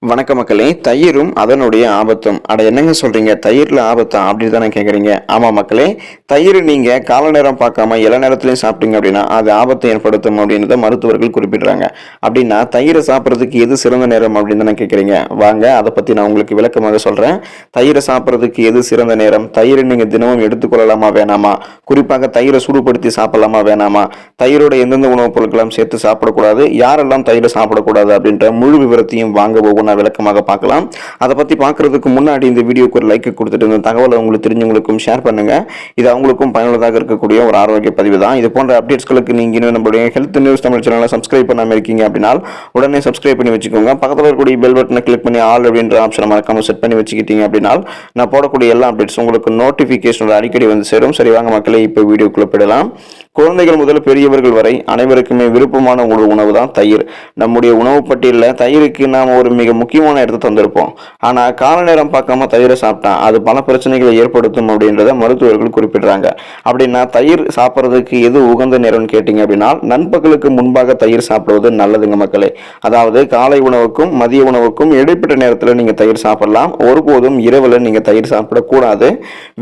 வணக்க மக்களே. தயிரும் அதனுடைய ஆபத்தும். அட என்னங்க சொல்றீங்க, தயிர்ல ஆபத்தா அப்படின்னு தானே கேட்குறீங்க? ஆமா மக்களே, தயிர் நீங்க கால நேரம் பார்க்காம எல்லா நேரத்துலையும் சாப்பிட்டீங்க அப்படின்னா அது ஆபத்தை ஏற்படுத்தும் அப்படின்றத மருத்துவர்கள் குறிப்பிடுறாங்க. அப்படின்னா தயிரை சாப்பிட்றதுக்கு எது சிறந்த நேரம் அப்படின்னு தானே கேட்குறீங்க? வாங்க அதை பத்தி நான் உங்களுக்கு விளக்கமாக சொல்றேன். தயிரை சாப்பிட்றதுக்கு எது சிறந்த நேரம்? தயிரை நீங்க தினமும் எடுத்துக்கொள்ளலாமா வேணாமா? குறிப்பாக தயிரை சூடுபடுத்தி சாப்பிடலாமா வேணாமா? தயிரோட எந்தெந்த உணவுப் பொருட்களும் சேர்த்து சாப்பிடக்கூடாது, யாரெல்லாம் தயிரை சாப்பிடக்கூடாது அப்படின்ற முழு விவரத்தையும் வாங்க போகும் விளக்கமாக பார்க்கலாம். அதை பத்தி பார்க்கறதுக்கு முன்னாடி இந்த வீடியோக்கு ஒரு லைக் கொடுத்துட்டு இந்த தகவலை உங்களுக்கு தெரிஞ்சவங்களுக்கும் ஷேர் பண்ணுங்க. இது அவங்களுக்கும் பயனுள்ளதாக இருக்கக்கூடிய ஒரு ஆரோக்கிய பதிவு தான். இது போன்ற அப்டேட்ஸ்களுக்கு நீங்க இன்னும் நம்மளுடைய ஹெல்த் நியூஸ் தமிழ் சேனலை சப்ஸ்கிரைப் பண்ணாம இருக்கீங்க அப்படின்னா உடனே சப்ஸ்கிரைப் பண்ணி வச்சுக்கோங்க. பக்கத்தில் இருக்கக்கூடிய பெல் பட்டனை கிளிக் பண்ணி ஆல் அப்படின்ற ஆப்ஷனை மறக்காம செட் பண்ணி வச்சுக்கிட்டீங்க அப்படின்னா நான் போடக்கூடிய எல்லா அப்டேட்ஸ் உங்களுக்கு நோட்டிபிகேஷன் அடிக்கடி வந்து சேரும். சரி வாங்க மக்களே, இப்போ வீடியோக்குள்ள போயிடலாம். குழந்தைகள் முதல் பெரியவர்கள் வரை அனைவருக்குமே விருப்பமான ஒரு உணவு தான் தயிர். நம்முடைய உணவு பட்டியலில் தயிருக்கு நாம் ஒரு மிக முக்கியமான இடத்தை தந்திருப்போம். ஆனால் கால நேரம் பார்க்காம தயிரை சாப்பிட்டா அது பல பிரச்சனைகளை ஏற்படுத்தும் அப்படின்றத மருத்துவர்கள் குறிப்பிடுறாங்க. அப்படின்னா தயிர் சாப்பிட்றதுக்கு எது உகந்த நேரம்னு கேட்டீங்க அப்படின்னா நண்பகலுக்கு முன்பாக தயிர் சாப்பிடுவது நல்லதுங்க மக்களே. அதாவது காலை உணவுக்கும் மதிய உணவுக்கும் இடைப்பட்ட நேரத்தில் நீங்கள் தயிர் சாப்பிடலாம். ஒருபோதும் இரவில் நீங்கள் தயிர் சாப்பிடக்கூடாது.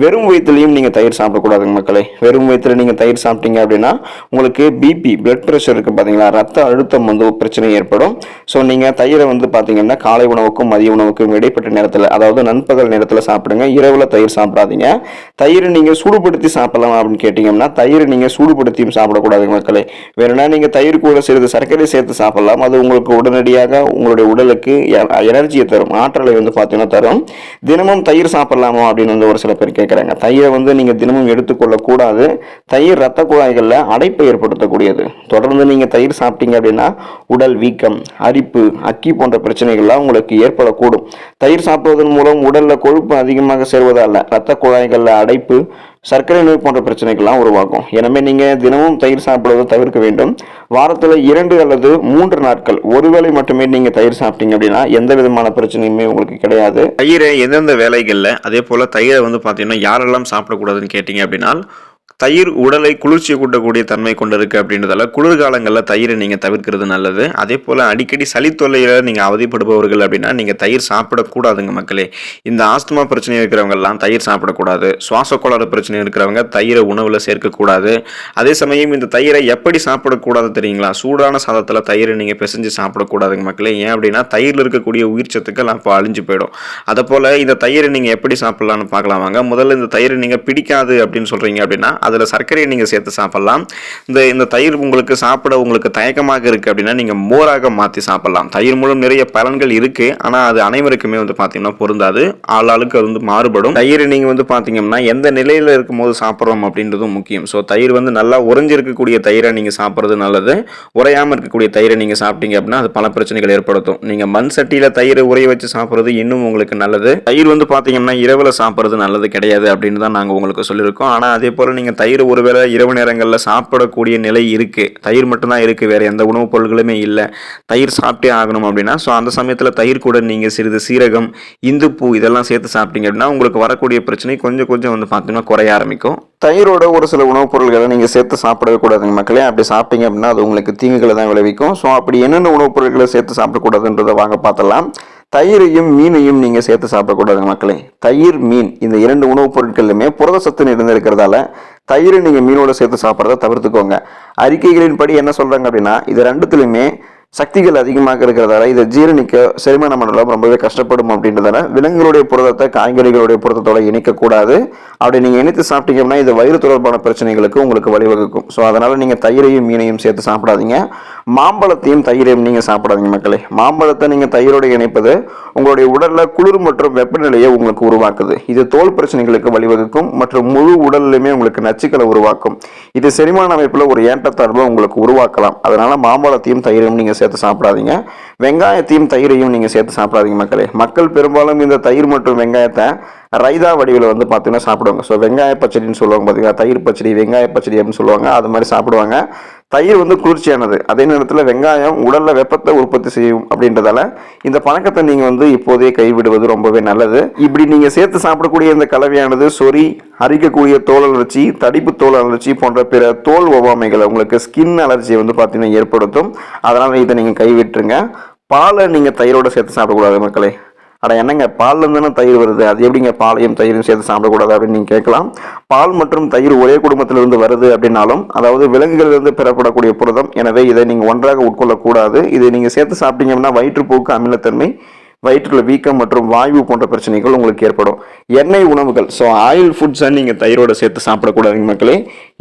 வெறும் வயிற்றுலையும் நீங்கள் தயிர் சாப்பிடக்கூடாதுங்க மக்களே. வெறும் வயிற்றுல நீங்கள் தயிர் சாப்பிட்டீங்க அப்படின்னா உங்களுக்கு பிபி பிளட் பிரஷர் இருக்கு பாத்தீங்களா, ரத்த அழுத்தம் வந்து பிரச்சனை ஏற்படும். ஸோ நீங்க தயிரை வந்து பாத்தீங்கன்னா காலை உணவுக்கும் மதிய உணவுக்கும் இடைப்பட்ட நேரத்தில், அதாவது நண்பகல் நேரத்தில் சாப்பிடுங்க. இரவுல தயிர் சாப்பிடாதீங்க. தயிர் நீங்க சூடுபடுத்தி சாப்பிடலாம் அப்படின்னு கேட்டீங்கன்னா தயிர் நீங்க சூடுபடுத்தியும் சாப்பிடக்கூடாது மக்களே. வேணும்னா நீங்க தயிர் கூட சிறிது சர்க்கரை சேர்த்து சாப்பிடலாம். அது உங்களுக்கு உடனடியாக உங்களுடைய உடலுக்கு எனர்ஜியை தரும், ஆற்றலை வந்து பாத்தீங்கன்னா தரும். தினமும் தயிர் சாப்பிடலாமா அப்படின்னு வந்து ஒரு சில பேர் கேட்கறாங்க. தயிரை வந்து நீங்க தினமும் எடுத்துக்கொள்ள கூடாது. தயிர் ரத்த குழாய்களில் அடைப்பை ஏற்படுத்தக்கூடியது. தொடர்ந்து நீங்க தயிர் சாப்பிட்டீங்க அப்படின்னா உடல் வீக்கம், அரிப்பு, அக்கி போன்ற பிரச்சனைகள்லாம் உங்களுக்கு ஏற்படக்கூடும். தயிர் சாப்பிடுவதன் மூலம் உடல்ல கொழுப்பு அதிகமாக சேர்வதால ரத்த குழாய்களில் அடைப்பு, சர்க்கரை நோய் போன்ற பிரச்சனைகள்லாம் உருவாகும். எனவே நீங்க தினமும் தயிர் சாப்பிடுவதை தவிர்க்க வேண்டும். வாரத்தில் 2 அல்லது 3 நாட்கள் ஒருவேளை மட்டுமே நீங்க தயிர் சாப்பிட்டீங்க அப்படின்னா எந்த விதமான பிரச்சனையுமே உங்களுக்கு கிடையாது. தயிரை எந்தெந்த வேலைகள்ல, அதே போல தயிரை வந்து பாத்தீங்கன்னா யாரெல்லாம் சாப்பிடக்கூடாதுன்னு கேட்டீங்க அப்படின்னா தயிர் உடலை குளிர்ச்சி கூட்டக்கூடிய தன்மை கொண்டிருக்கு அப்படின்றதால குளிர்காலங்களில் தயிரை நீங்கள் தவிர்க்கிறது நல்லது. அதே போல் அடிக்கடி சளி தொல்லையில் நீங்கள் அவதிப்படுபவர்கள் அப்படின்னா நீங்கள் தயிர் சாப்பிடக்கூடாதுங்க மக்களே. இந்த ஆஸ்துமா பிரச்சனை இருக்கிறவங்கெல்லாம் தயிர் சாப்பிடக்கூடாது. சுவாச கோளாறு பிரச்சனை இருக்கிறவங்க தயிரை உணவில் சேர்க்கக்கூடாது. அதே சமயம் இந்த தயிரை எப்படி சாப்பிடக்கூடாது தெரியுங்களா? சூடான சாதத்தில் தயிரை நீங்கள் பிசைஞ்சு சாப்பிடக்கூடாதுங்க மக்களே. ஏன் அப்படின்னா தயிரில் இருக்கக்கூடிய உயிர் சத்துக்கள் அப்போ அழிஞ்சு போயிடும். அதை போல் இந்த தயிரை நீங்கள் எப்படி சாப்பிடலான்னு பார்க்கலாம் வாங்க. முதல்ல இந்த தயிரை நீங்கள் பிடிக்காது அப்படின்னு சொல்கிறீங்க அப்படின்னா அதில் சர்க்கரையை நீங்கள் சேர்த்து சாப்பிடலாம். இந்த தயிர் உங்களுக்கு சாப்பிட உங்களுக்கு தயக்கமாக இருக்குது அப்படின்னா நீங்கள் மோராக மாற்றி சாப்பிடலாம். தயிர் மூலம் நிறைய பலன்கள் இருக்குது, ஆனால் அது அனைவருக்குமே வந்து பார்த்தீங்கன்னா பொருந்தாது. ஆளாளுக்கு அது வந்து மாறுபடும். தயிர் நீங்கள் வந்து பார்த்தீங்கன்னா எந்த நிலையில் இருக்கும்போது சாப்பிட்றோம் அப்படின்றதும் முக்கியம். ஸோ தயிர் வந்து நல்லா உறைஞ்சிருக்கக்கூடிய தயிரை நீங்கள் சாப்பிட்றது நல்லது. உறையாமல் இருக்கக்கூடிய தயிரை நீங்கள் சாப்பிட்டீங்க அப்படின்னா அது பல பிரச்சனைகள் ஏற்படுத்தும். நீங்கள் மண் சட்டியில் தயிரை உரைய வச்சு சாப்பிட்றது இன்னும் உங்களுக்கு நல்லது. தயிர் வந்து பார்த்தீங்கன்னா இரவில் சாப்பிட்றது நல்லது கிடையாது அப்படின்னு தான் நாங்கள் உங்களுக்கு சொல்லியிருக்கோம். ஆனால் அதே போல் நீங்கள் தயிர் ஒருவேளை இரவு நேரங்களில் சாப்பிடக்கூடிய நிலை இருக்குது, தயிர் மட்டும்தான் இருக்குது, வேறு எந்த உணவுப் பொருட்களுமே இல்லை, தயிர் சாப்பிட்டே ஆகணும் அப்படின்னா ஸோ அந்த சமயத்தில் தயிர் கூட நீங்கள் சிறிது சீரகம், இந்துப்பூ இதெல்லாம் சேர்த்து சாப்பிட்டீங்க அப்படின்னா உங்களுக்கு வரக்கூடிய பிரச்சனை கொஞ்சம் கொஞ்சம் வந்து பார்த்தீங்கன்னா குறைய ஆரம்பிக்கும். தயிரோட ஒரு சில உணவுப் பொருட்களை நீங்கள் சேர்த்து சாப்பிடவே கூடாதுங்க மக்களே. அப்படி சாப்பிட்டீங்க அப்படின்னா அது உங்களுக்கு தீங்குகளை தான் விளைவிக்கும். ஸோ அப்படி என்னென்ன உணவுப் பொருட்களை சேர்த்து சாப்பிடக்கூடாதுன்றதை வாங்க பார்த்தலாம். தயிரையும் மீனையும் நீங்கள் சேர்த்து சாப்பிடக்கூடாதுங்க மக்களே. தயிர், மீன் இந்த 2 உணவுப் பொருட்களுமே புரத சத்து நிறைந்திருக்கிறதால தயிரை நீங்கள் மீனோட சேர்த்து சாப்பிட்றத தவிர்த்துக்கோங்க. அறிக்கைகளின் படி என்ன சொல்கிறாங்க அப்படின்னா இது 2த்துலையுமே சக்திகள் அதிகமாக இருக்கிறதால இதை ஜீரணிக்க செரிமான மண்டலம் ரொம்பவே கஷ்டப்படும் அப்படின்றதால விலங்குகளுடைய புரதத்தை காய்கறிகளுடைய புரதத்தோட இணைக்கக்கூடாது. அப்படி நீங்கள் இணைத்து சாப்பிட்டீங்கன்னா இது வயிறு தொடர்பான பிரச்சனைகளுக்கு உங்களுக்கு வழிவகுக்கும். ஸோ அதனால் நீங்கள் தயிரையும் மீனையும் சேர்த்து சாப்பிடாதீங்க. மாம்பழத்தையும் தயிரையும் நீங்கள் சாப்பிடாதீங்க மக்களே. மாம்பழத்தை நீங்கள் தயிரோடு இணைப்பது உங்களுடைய உடலில் குளிர் மற்றும் வெப்பநிலையை உங்களுக்கு உருவாக்குது. இது தோல் பிரச்சனைகளுக்கு வழிவகுக்கும் மற்றும் முழு உடல்லையுமே உங்களுக்கு நச்சுக்களை உருவாக்கும். இது செரிமான அமைப்பில் ஒரு ஏற்றத்தாழ்வை உங்களுக்கு உருவாக்கலாம். அதனால மாம்பழத்தையும் தயிரையும் நீங்கள் சேர்த்து சாப்பிடாதீங்க. வெங்காயத்தையும் தயிரையும் நீங்கள் சேர்த்து சாப்பிடாதீங்க மக்களே. மக்கள் பெரும்பாலும் இந்த தயிர் மற்றும் வெங்காயத்தை ரைதா வடிவில் வந்து பார்த்தீங்கன்னா சாப்பிடுவாங்க. ஸோ வெங்காய பச்சடின்னு சொல்லுவாங்க பார்த்தீங்கன்னா, தயிர் பச்சடி, வெங்காய பச்சடி அப்படின்னு சொல்லுவாங்க. அது மாதிரி சாப்பிடுவாங்க. தயிர் வந்து குளிர்ச்சியானது, அதே நேரத்தில் வெங்காயம் உடலில் வெப்பத்தை உற்பத்தி செய்யும் அப்படின்றதால இந்த பழக்கத்தை நீங்கள் வந்து இப்போதே கைவிடுவது ரொம்பவே நல்லது. இப்படி நீங்கள் சேர்த்து சாப்பிடக்கூடிய இந்த கலவையானது சொறி, அரிக்கக்கூடிய தோல் அலர்ச்சி, தடிப்பு தோல் அலர்ச்சி போன்ற பிற தோல் ஒவ்வாமைகளை உங்களுக்கு ஸ்கின் அலர்ஜியை வந்து பார்த்தீங்கன்னா ஏற்படுத்தும். அதனால் இதை நீங்கள் கைவிட்டுருங்க. பாலை நீங்கள் தயிரோடு சேர்த்து சாப்பிடக்கூடாது மக்களே. அட என்னங்க பால்ல தானே தயிர் வருது, அது எப்படிங்க பாலையும் தயிரும் சேர்த்து சாப்பிடக்கூடாது அப்படின்னு நீங்கள் கேட்கலாம். பால் மற்றும் தயிர் ஒரே குடும்பத்திலிருந்து வருது அப்படின்னாலும், அதாவது விலங்குகளிலிருந்து பெறப்படக்கூடிய புரதம். எனவே இதை நீங்கள் ஒன்றாக உட்கொள்ளக்கூடாது. இதை நீங்கள் சேர்த்து சாப்பிட்டீங்க அப்படின்னா வயிற்றுப்போக்கு, அமிலத்தன்மை, வயிற்றுல வீக்கம் மற்றும் வாயு போன்ற பிரச்சனைகள் உங்களுக்கு ஏற்படும். எண்ணெய் உணவுகள், ஸோ ஆயில் ஃபுட்ஸை நீங்கள் தயிரோடு சேர்த்து சாப்பிடக்கூடாதுங்க மக்களே.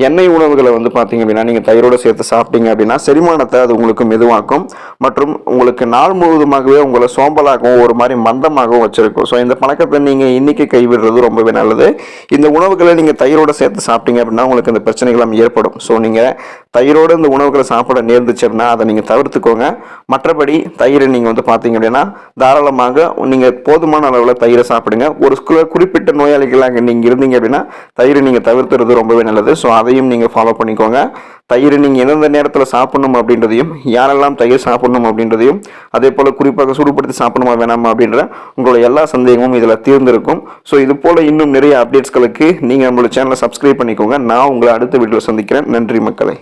எண்ணெய் உணவுகளை வந்து பார்த்தீங்க அப்படின்னா நீங்கள் தயிரோடு சேர்த்து சாப்பிட்டீங்க அப்படின்னா செரிமானத்தை அது உங்களுக்கு மெதுவாக்கும் மற்றும் உங்களுக்கு நாள் முழுவதுமாகவே உங்களை சோம்பலாகவும் ஒரு மாதிரி மந்தமாகவும் வச்சிருக்கும். ஸோ இந்த பழக்கத்தை நீங்கள் இன்னைக்கு கைவிடுறது ரொம்பவே நல்லது. இந்த உணவுகளை நீங்கள் தயிரோடு சேர்த்து சாப்பிட்டீங்க அப்படின்னா உங்களுக்கு இந்த பிரச்சனைகளும் ஏற்படும். ஸோ நீங்கள் தயிரோடு இந்த உணவுகளை சாப்பிட நேர்ந்துச்சு அப்படின்னா அதை நீங்கள் தவிர்த்துக்கோங்க. மற்றபடி தயிரை நீங்கள் வந்து பார்த்தீங்க அப்படின்னா தாராளமாக நீங்கள் போதுமான அளவில் தயிரை சாப்பிடுங்க. ஒரு குறிப்பிட்ட நோயாளிகளாக நீங்கள் இருந்தீங்க அப்படின்னா தயிரை நீங்கள் தவிர்த்துறது ரொம்பவே நல்லது. ஸோ அதையும் நீங்கள் ஃபாலோ பண்ணிக்கோங்க. தயிர் நீங்கள் எந்தெந்த நேரத்தில் சாப்பிடணும் அப்படின்றதையும், யாரெல்லாம் தயிர் சாப்பிடணும் அப்படின்றதையும், அதே போல் குறிப்பாக சூடுபடுத்தி சாப்பிடணுமா வேணாமா அப்படின்ற உங்களோட எல்லா சந்தேகமும் இதில் தீர்ந்திருக்கும். ஸோ இது போல் இன்னும் நிறைய அப்டேட்ஸ்களுக்கு நீங்கள் நம்மளோட சேனலை சப்ஸ்கிரைப் பண்ணிக்கோங்க. நான் உங்களை அடுத்த வீடியோவில் சந்திக்கிறேன். நன்றி மக்களே.